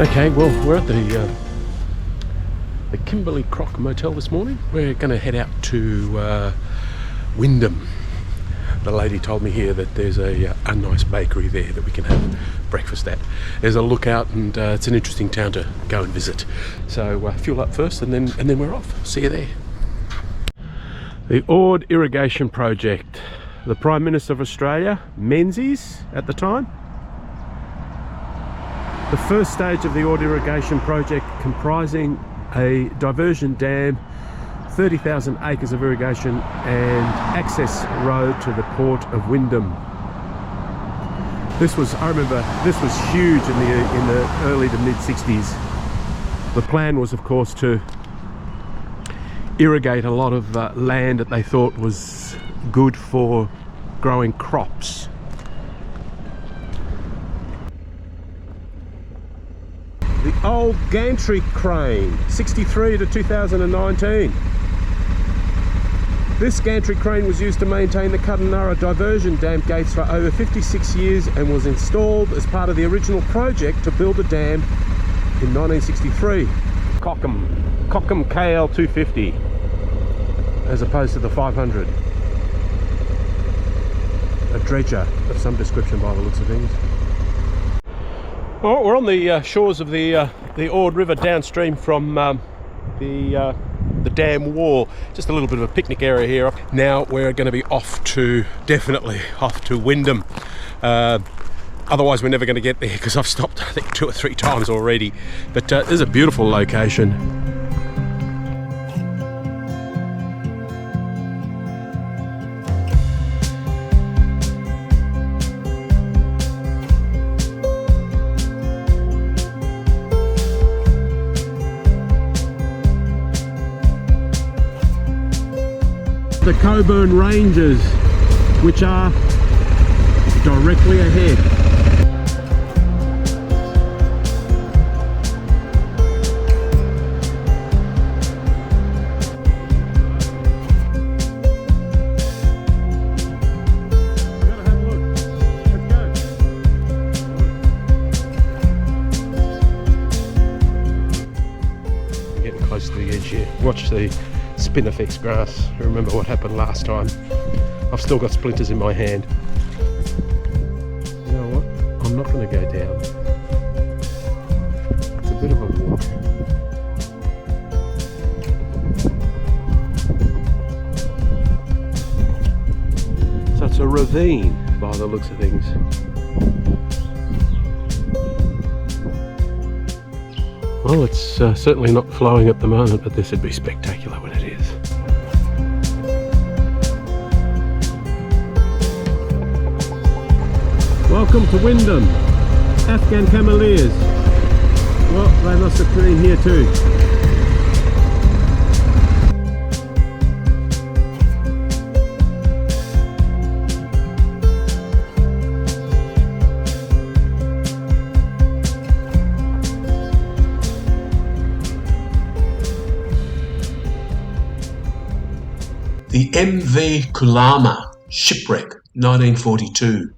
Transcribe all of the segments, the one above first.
Okay, well, we're at the Kimberley Croc Motel this morning. We're going to head out to Wyndham. The lady told me here that there's a nice bakery there that we can have breakfast at. There's a lookout, and it's an interesting town to go and visit. So fuel up first, and then we're off. See you there. The Ord irrigation project. The Prime Minister of Australia, Menzies at the time. The first stage of the Ord irrigation project, comprising a diversion dam, 30,000 acres of irrigation and access road to the port of Wyndham. I remember this was huge in the early to mid 60s. The plan was, of course, to irrigate a lot of land that they thought was good for growing crops. The old gantry crane, 63 to 2019. This gantry crane was used to maintain the Kununurra diversion dam gates for over 56 years and was installed as part of the original project to build a dam in 1963. Cockham KL 250 as opposed to the 500. A dredger of some description by the looks of things. Well, we're on the shores of the Ord River downstream from the dam wall. Just a little bit of a picnic area here. Now we're going to be definitely off to Wyndham. Otherwise we're never going to get there because I've stopped I think 2 or 3 times already. But there's a beautiful location. The Coburn Ranges, which are directly ahead. We're getting close to the edge here. Watch the spinifex grass. Remember what happened last time. I've still got splinters in my hand. You know what? I'm not going to go down. It's a bit of a walk. So it's a ravine by the looks of things. Well, it's certainly not flowing at the moment, but this would be spectacular when it is. Welcome to Wyndham. Afghan cameleers. Well, they must have been here too. The MV Kulama, shipwreck, 1942.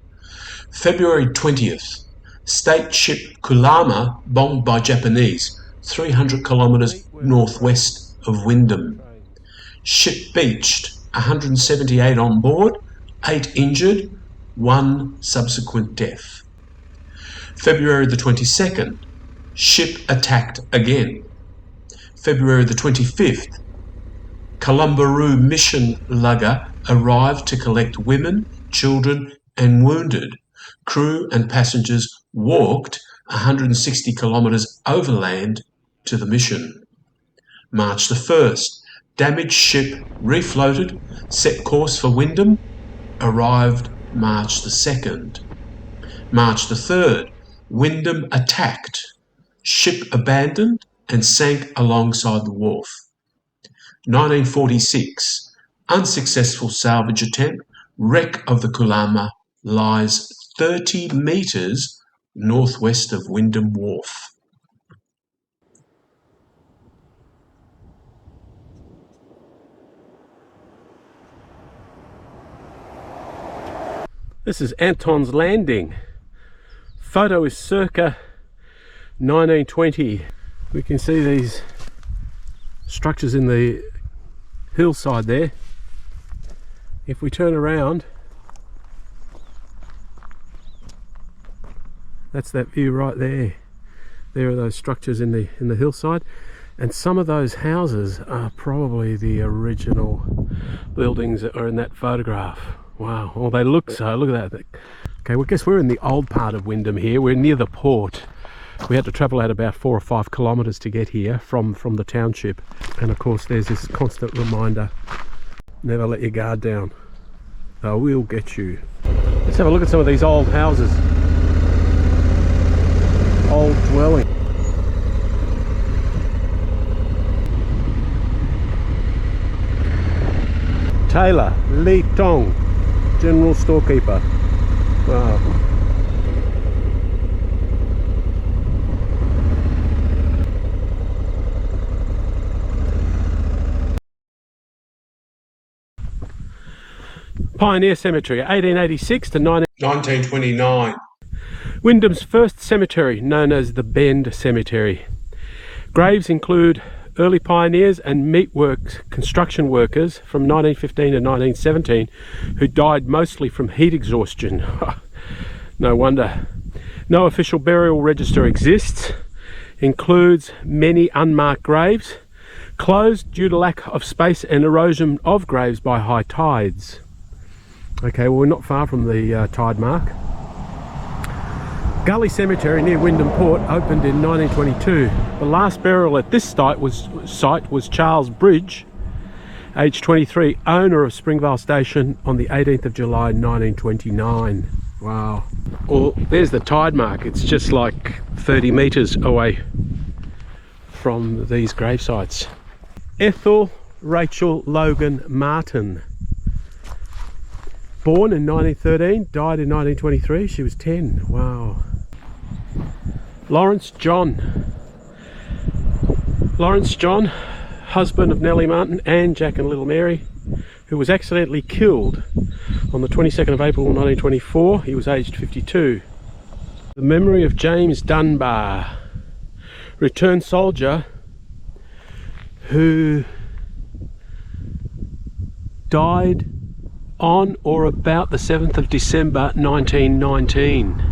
February 20th, state ship Kulama bombed by Japanese, 300 kilometres northwest of Wyndham. Ship beached, 178 on board, 8 injured, 1 subsequent death. February the 22nd, ship attacked again. February the 25th, Columbaroo mission lugger arrived to collect women, children and wounded. Crew and passengers walked 160 kilometres overland to the mission. March the 1st, damaged ship refloated, set course for Wyndham, arrived March the 2nd. March the 3rd, Wyndham attacked, ship abandoned and sank alongside the wharf. 1946, unsuccessful salvage attempt, wreck of the Kulama lies 30 metres northwest of Wyndham Wharf. This is Anton's Landing. Photo is circa 1920. We can see these structures in the hillside there. If we turn around, that's that view right there. There are those structures in the hillside, and some of those houses are probably the original buildings that are in that photograph. Wow, well they look so. Look at that. Okay, well I guess we're in the old part of Wyndham here. We're near the port. We had to travel out about 4 or 5 kilometres to get here from the township, and of course there's this constant reminder, never let your guard down, they will get you. Let's have a look at some of these old houses, old dwelling. Taylor Lee Tong, general storekeeper. Wow. Pioneer Cemetery, 1886 to 1929. Wyndham's first cemetery, known as the Bend Cemetery. Graves include early pioneers and meatworks construction workers from 1915 to 1917 who died mostly from heat exhaustion. No wonder. No official burial register exists. Includes many unmarked graves, closed due to lack of space and erosion of graves by high tides. Okay, well we're not far from the tide mark. Gully Cemetery near Wyndham Port opened in 1922. The last burial at this site was Charles Bridge, aged 23, owner of Springvale Station, on the 18th of July 1929. Wow. Well, there's the tide mark. It's just like 30 metres away from these grave sites. Ethel Rachel Logan Martin. Born in 1913, died in 1923. She was 10. Wow. Lawrence John, husband of Nellie Martin and Jack and Little Mary, who was accidentally killed on the 22nd of April 1924. He was aged 52. The memory of James Dunbar, returned soldier who died on or about the 7th of December 1919.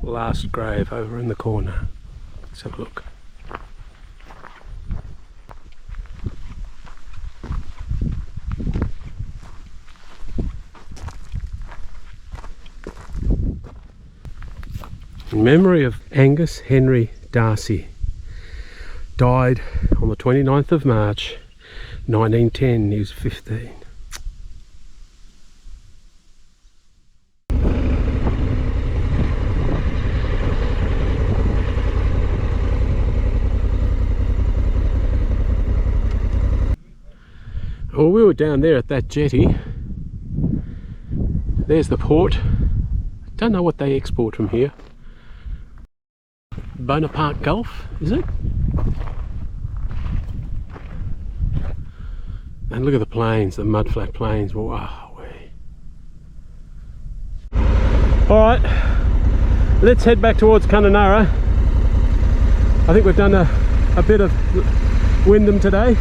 Last grave over in the corner. Let's have a look. In memory of Angus Henry Darcy, died on the 29th of March 1910. He was 15. Well, we were down there at that jetty. There's the port. Don't know what they export from here. Bonaparte Gulf, is it? And look at the plains, the mudflat plains. Wow. Alright, let's head back towards Kununurra. I think we've done a bit of Wyndham today.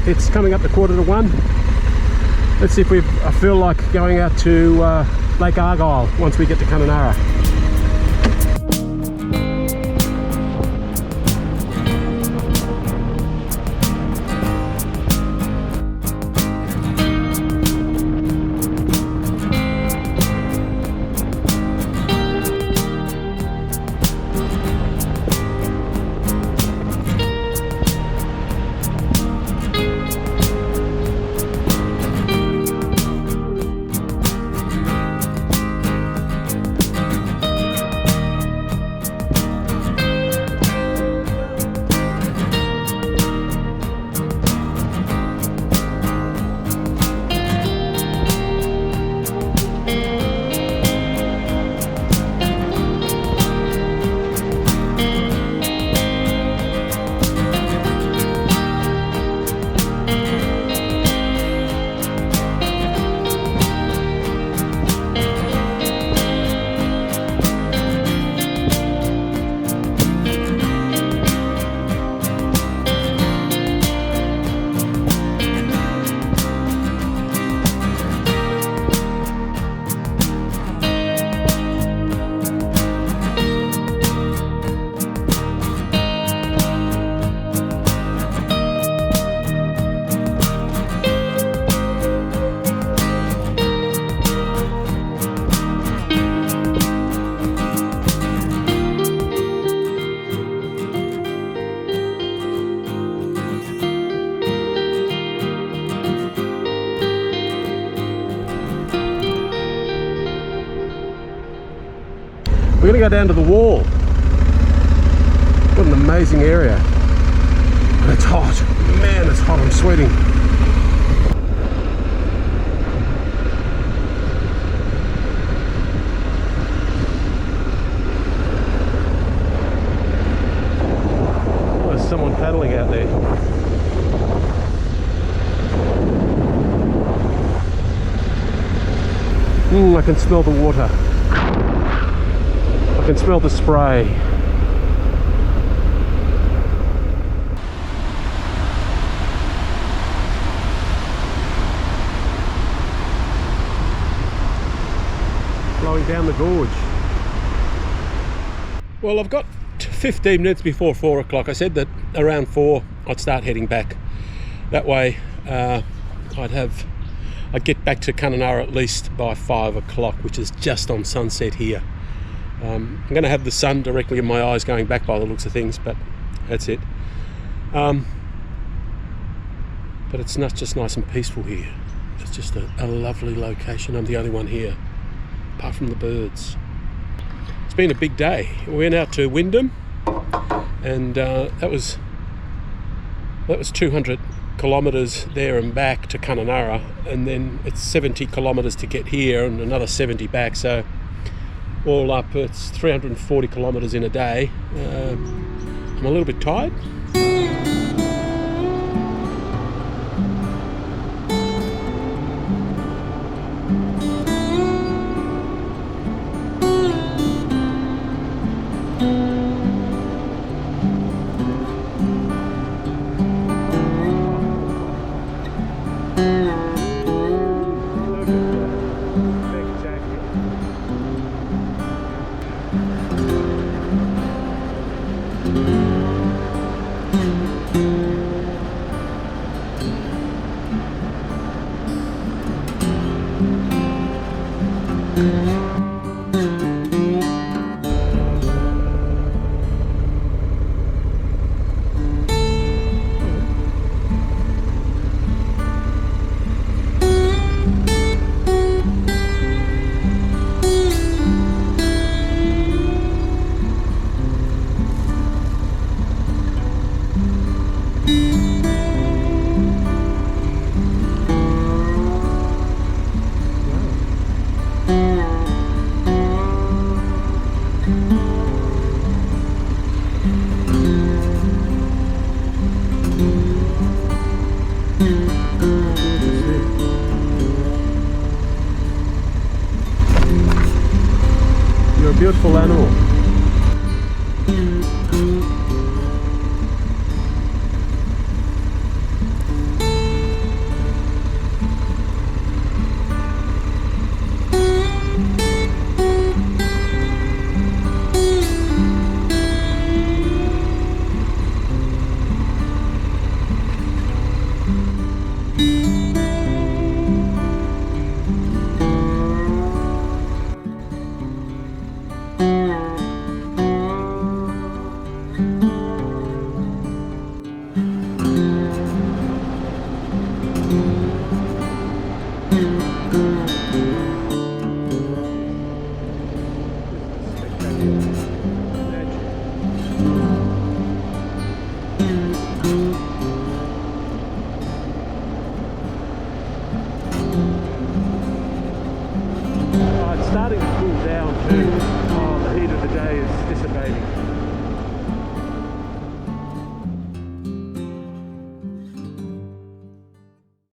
It's coming up to 1:45. Let's see if I feel like going out to Lake Argyle once we get to Kununurra. We're gonna go down to the wall. What an amazing area. And it's hot. Man, it's hot, I'm sweating. Oh, there's someone paddling out there. I can smell the water. I can smell the spray. Flowing down the gorge. Well, I've got 15 minutes before 4 o'clock. I said that around 4 I'd start heading back. That way I'd get back to Kununurra at least by 5 o'clock, which is just on sunset here. I'm going to have the sun directly in my eyes going back by the looks of things, but that's it. But it's not just nice and peaceful here. It's just a lovely location. I'm the only one here, apart from the birds. It's been a big day. We went out to Wyndham, and that was 200 kilometres there and back to Kununurra, and then it's 70 kilometres to get here and another 70 back, so all up it's 340 kilometres in a day. I'm a little bit tired. You're a beautiful animal. Starting to cool down too. Oh, the heat of the day is dissipating.